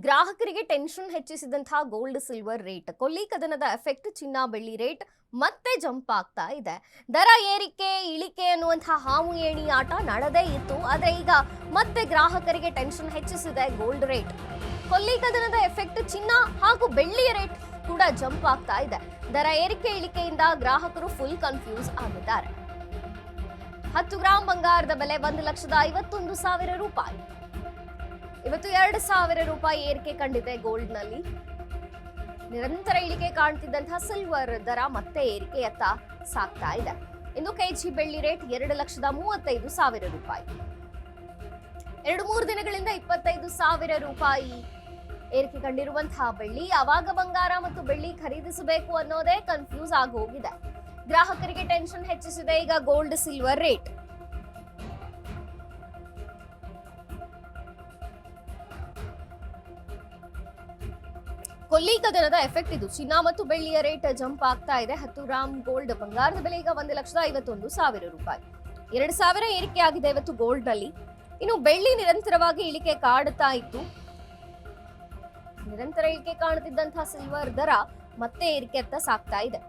ಗ್ರಾಹಕರಿಗೆ tension ಹೆಚ್ಚಿಸಿದಂತಹ gold silver rate ಕೊಲ್ಲಿ ಕದನದ effect ಚಿನ್ನ ಬೆಳ್ಳಿ ರೇಟ್ ಮತ್ತೆ ಜಂಪ್ ಆಗ್ತಾ ಇದೆ. ದರ ಏರಿಕೆ ಇಳಿಕೆ ಅನ್ನುವಂತಹ ಹಾವು ಏಣಿ ಆಟ ನಡೆದೇ ಇತ್ತು. ಆದ್ರೆ ಈಗ ಮತ್ತೆ ಗ್ರಾಹಕರಿಗೆ ಟೆನ್ಷನ್ ಹೆಚ್ಚಿಸಿದೆ ಗೋಲ್ಡ್ ರೇಟ್. ಕೊಲ್ಲಿ ಕದನದ ಎಫೆಕ್ಟ್ ಚಿನ್ನ ಹಾಗೂ ಬೆಳ್ಳಿಯ ರೇಟ್ ಕೂಡ ಜಂಪ್ ಆಗ್ತಾ ಇದೆ. ದರ ಏರಿಕೆ ಇಳಿಕೆಯಿಂದ ಗ್ರಾಹಕರು ಫುಲ್ ಕನ್ಫ್ಯೂಸ್ ಆಗಿದ್ದಾರೆ. 10 ಗ್ರಾಂ ಬಂಗಾರದ ಬೆಲೆ 1,51,000 ರೂಪಾಯಿ. ಇವತ್ತು 2,000 ರೂಪಾಯಿ ಏರಿಕೆ ಕಂಡಿದೆ ಗೋಲ್ಡ್ ನಲ್ಲಿ. ನಿರಂತರ ಇಳಿಕೆ ಕಾಣ್ತಿದ್ದಂತಹ ಸಿಲ್ವರ್ ದರ ಮತ್ತೆ ಏರಿಕೆಯತ್ತ ಸಾಗ್ತಾ ಇದೆ. ಇನ್ನು ಕೆಜಿ ಬೆಳ್ಳಿ ರೇಟ್ 2,35,000 ರೂಪಾಯಿ. 2-3 ದಿನಗಳಿಂದ 25,000 ರೂಪಾಯಿ ಏರಿಕೆ ಕಂಡಿರುವಂತಹ ಬೆಳ್ಳಿ. ಯಾವಾಗ ಬಂಗಾರ ಮತ್ತು ಬೆಳ್ಳಿ ಖರೀದಿಸಬೇಕು ಅನ್ನೋದೇ ಕನ್ಫ್ಯೂಸ್ ಆಗಿ ಹೋಗಿದೆ. ಗ್ರಾಹಕರಿಗೆ ಟೆನ್ಷನ್ ಹೆಚ್ಚಿಸಿದೆ ಈಗ ಗೋಲ್ಡ್ ಸಿಲ್ವರ್ ರೇಟ್. ಕೊಲ್ಲಿ ಕದನದ ಎಫೆಕ್ಟ್ ಇದು. ಚಿನ್ನ ಮತ್ತು ಬೆಳ್ಳಿಯ ರೇಟ್ ಜಂಪ್ ಆಗ್ತಾ ಇದೆ. 10 ಗ್ರಾಂ ಗೋಲ್ಡ್ ಬಂಗಾರದ ಬೆಲೆ ಈಗ 1,51,000 ರೂಪಾಯಿ. 2,000 ಏರಿಕೆ ಆಗಿದೆ ಇವತ್ತು ಗೋಲ್ಡ್ ನಲ್ಲಿ. ಇನ್ನು ಬೆಳ್ಳಿ ನಿರಂತರವಾಗಿ ಇಳಿಕೆ ಕಾಡುತ್ತಾ ಇತ್ತು. ನಿರಂತರ ಇಳಿಕೆ ಕಾಣುತ್ತಿದ್ದಂತಹ ಸಿಲ್ವರ್ ದರ ಮತ್ತೆ ಏರಿಕೆಯತ್ತ ಸಾಗ್ತಾ ಇದೆ.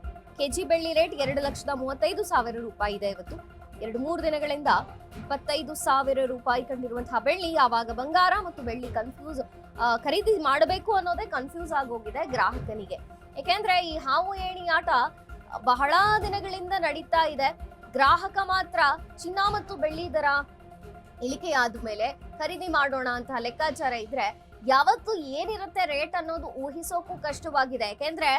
ಕೆಜಿ ಬೆಳ್ಳಿ ರೇಟ್ 2,35,000 ರೂಪಾಯಿ ಇದೆ ಇವತ್ತು. 2-3 ದಿನಗಳಿಂದ 25,000 ರೂಪಾಯಿ ಕಂಡಿರುವಂತಹ ಬೆಳ್ಳಿ. ಆವಾಗ ಬಂಗಾರ ಮತ್ತು ಬೆಳ್ಳಿ ಕನ್ಫ್ಯೂಸ್ ಖರೀದಿ ಮಾಡಬೇಕು ಅನ್ನೋದೇ ಕನ್ಫ್ಯೂಸ್ ಆಗೋಗಿದೆ ಗ್ರಾಹಕನಿಗೆ. ಯಾಕೆಂದ್ರೆ ಈ ಹಾವು ಏಣಿ ಆಟ ಬಹಳ ದಿನಗಳಿಂದ ನಡೀತಾ ಇದೆ. ಗ್ರಾಹಕ ಮಾತ್ರ ಚಿನ್ನ ಮತ್ತು ಬೆಳ್ಳಿ ದರ ಇಳಿಕೆಯಾದ ಮೇಲೆ ಖರೀದಿ ಮಾಡೋಣ ಅಂತ ಲೆಕ್ಕಾಚಾರ ಇದ್ರೆ ಯಾವತ್ತು ಏನಿರುತ್ತೆ ರೇಟ್ ಅನ್ನೋದು ಊಹಿಸೋಕು ಕಷ್ಟವಾಗಿದೆ. ಯಾಕೆಂದ್ರೆ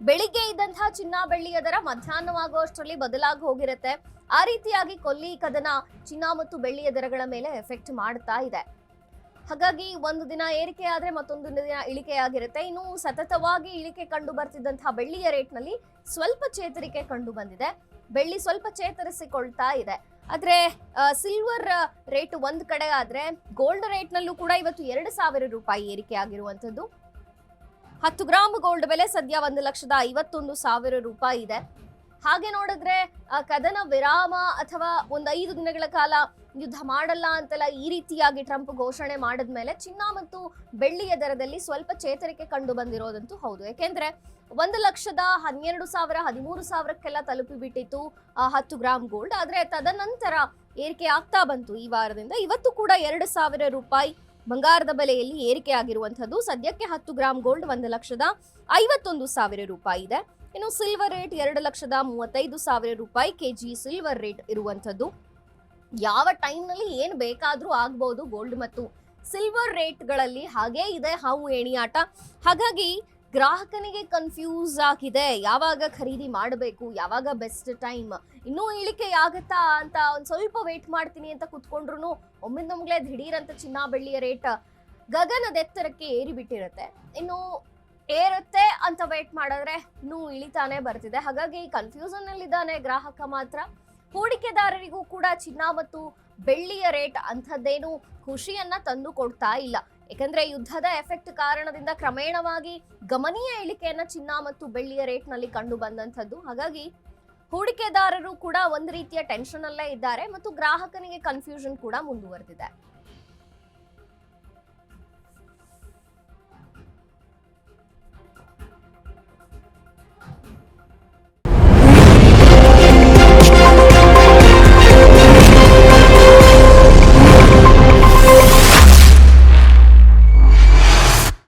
ಬೆಳಿಗ್ಗೆ ಇದ್ದಂತಹ ಚಿನ್ನ ಬೆಳ್ಳಿಯ ದರ ಮಧ್ಯಾಹ್ನವಾಗುವಷ್ಟರಲ್ಲಿ ಬದಲಾಗಿ ಹೋಗಿರುತ್ತೆ. ಆ ರೀತಿಯಾಗಿ ಕೊಲ್ಲಿ ಕದನ ಚಿನ್ನ ಮತ್ತು ಬೆಳ್ಳಿಯ ದರಗಳ ಮೇಲೆ ಎಫೆಕ್ಟ್ ಮಾಡ್ತಾ ಇದೆ. ಹಾಗಾಗಿ ಒಂದು ದಿನ ಏರಿಕೆ ಆದ್ರೆ ಮತ್ತೊಂದು ದಿನ ಇಳಿಕೆಯಾಗಿರುತ್ತೆ. ಇನ್ನು ಸತತವಾಗಿ ಇಳಿಕೆ ಕಂಡು ಬರ್ತಿದ್ದಂತಹ ಬೆಳ್ಳಿಯ ರೇಟ್ ನಲ್ಲಿ ಸ್ವಲ್ಪ ಚೇತರಿಕೆ ಕಂಡು ಬಂದಿದೆ. ಬೆಳ್ಳಿ ಸ್ವಲ್ಪ ಚೇತರಿಸಿಕೊಳ್ತಾ ಇದೆ. ಆದ್ರೆ ಸಿಲ್ವರ್ ರೇಟ್ ಒಂದ್ ಕಡೆ ಆದ್ರೆ ಗೋಲ್ಡ್ ರೇಟ್ ನಲ್ಲೂ ಕೂಡ ಇವತ್ತು 2,000 ರೂಪಾಯಿ ಏರಿಕೆ ಆಗಿರುವಂತದ್ದು. 10 ಗ್ರಾಂ ಗೋಲ್ಡ್ ಬೆಲೆ ಸದ್ಯ 1,51,000 ರೂಪಾಯಿ ಇದೆ. ಹಾಗೆ ನೋಡಿದ್ರೆ ಕದನ ವಿರಾಮ ಅಥವಾ 5 ದಿನಗಳ ಕಾಲ ಯುದ್ಧ ಮಾಡಲ್ಲ ಅಂತೆಲ್ಲ ಈ ರೀತಿಯಾಗಿ ಟ್ರಂಪ್ ಘೋಷಣೆ ಮಾಡಿದ್ಮೇಲೆ ಚಿನ್ನ ಮತ್ತು ಬೆಳ್ಳಿಯ ದರದಲ್ಲಿ ಸ್ವಲ್ಪ ಚೇತರಿಕೆ ಕಂಡು ಬಂದಿರೋದಂತೂ ಹೌದು. ಯಾಕೆಂದ್ರೆ 1,12,000 13,000ಕ್ಕೆಲ್ಲ ತಲುಪಿ ಬಿಟ್ಟಿತ್ತು 10 ಗ್ರಾಂ ಗೋಲ್ಡ್. ಆದ್ರೆ ತದನಂತರ ಏರಿಕೆ ಆಗ್ತಾ ಬಂತು ಈ ವಾರದಿಂದ. ಇವತ್ತು ಕೂಡ 2,000 ರೂಪಾಯಿ ಬಂಗಾರದ ಬೆಲೆಯಲ್ಲಿ ಏರಿಕೆ ಆಗಿರುವಂತದ್ದು. ಸದ್ಯಕ್ಕೆ 10 ಗ್ರಾಂ ಗೋಲ್ಡ್ 1,51,000 ರೂಪಾಯಿ ಇದೆ. ಇನ್ನು ಸಿಲ್ವರ್ ರೇಟ್ 2,35,000 ರೂಪಾಯಿ ಕೆಜಿ ಸಿಲ್ವರ್ ರೇಟ್ ಇರುವಂತದ್ದು. ಯಾವ ಟೈಮ್ ನಲ್ಲಿ ಏನ್ ಬೇಕಾದ್ರೂ ಆಗ್ಬಹುದು ಗೋಲ್ಡ್ ಮತ್ತು ಸಿಲ್ವರ್ ರೇಟ್ಗಳಲ್ಲಿ. ಹಾಗೇ ಇದೆ ಹಾವು ಏಣಿ ಆಟ. ಹಾಗಾಗಿ ಗ್ರಾಹಕನಿಗೆ ಕನ್ಫ್ಯೂಸ್ ಆಗಿದೆ. ಯಾವಾಗ ಖರೀದಿ ಮಾಡಬೇಕು, ಯಾವಾಗ ಬೆಸ್ಟ್ ಟೈಮ್, ಇನ್ನೂ ಇಳಿಕೆ ಆಗತ್ತಾ ಅಂತ ಒಂದ್ ಸ್ವಲ್ಪ ವೇಟ್ ಮಾಡ್ತೀನಿ ಅಂತ ಕುತ್ಕೊಂಡ್ರು ಒಮ್ಮಿಂದೊಮ್ಗಲೇ ದಿಢೀರ್ ಅಂತ ಚಿನ್ನ ಬೆಳ್ಳಿಯ ರೇಟ್ ಗಗನದೆತ್ತರಕ್ಕೆ ಏರಿ ಬಿಟ್ಟಿರುತ್ತೆ. ಇನ್ನು ಏರುತ್ತೆ ಅಂತ ವೇಟ್ ಮಾಡಿದ್ರೆ ಇನ್ನೂ ಇಳಿತಾನೆ ಬರ್ತಿದೆ. ಹಾಗಾಗಿ ಕನ್ಫ್ಯೂಷನ್ ನಲ್ಲಿದ್ದಾನೆ ಗ್ರಾಹಕ ಮಾತ್ರ. ಹೂಡಿಕೆದಾರರಿಗೂ ಕೂಡ ಚಿನ್ನ ಮತ್ತು ಬೆಳ್ಳಿಯ ರೇಟ್ ಅಂಥದ್ದೇನು ಖುಷಿಯನ್ನ ತಂದು ಕೊಡ್ತಾ ಇಲ್ಲ. ಯಾಕಂದ್ರೆ ಯುದ್ಧದ ಎಫೆಕ್ಟ್ ಕಾರಣದಿಂದ ಕ್ರಮೇಣವಾಗಿ ಗಮನೀಯ ಇಳಿಕೆಯನ್ನ ಚಿನ್ನ ಮತ್ತು ಬೆಳ್ಳಿಯ ರೇಟ್ ನಲ್ಲಿ ಕಂಡು ಬಂದಂಥದ್ದು. ಹಾಗಾಗಿ ಹೂಡಿಕೆದಾರರು ಕೂಡ ಒಂದು ರೀತಿಯ ಟೆನ್ಷನ್ ಅಲ್ಲೇ ಇದ್ದಾರೆ ಮತ್ತು ಗ್ರಾಹಕನಿಗೆ ಕನ್ಫ್ಯೂಷನ್ ಕೂಡ ಮುಂದುವರೆದಿದೆ.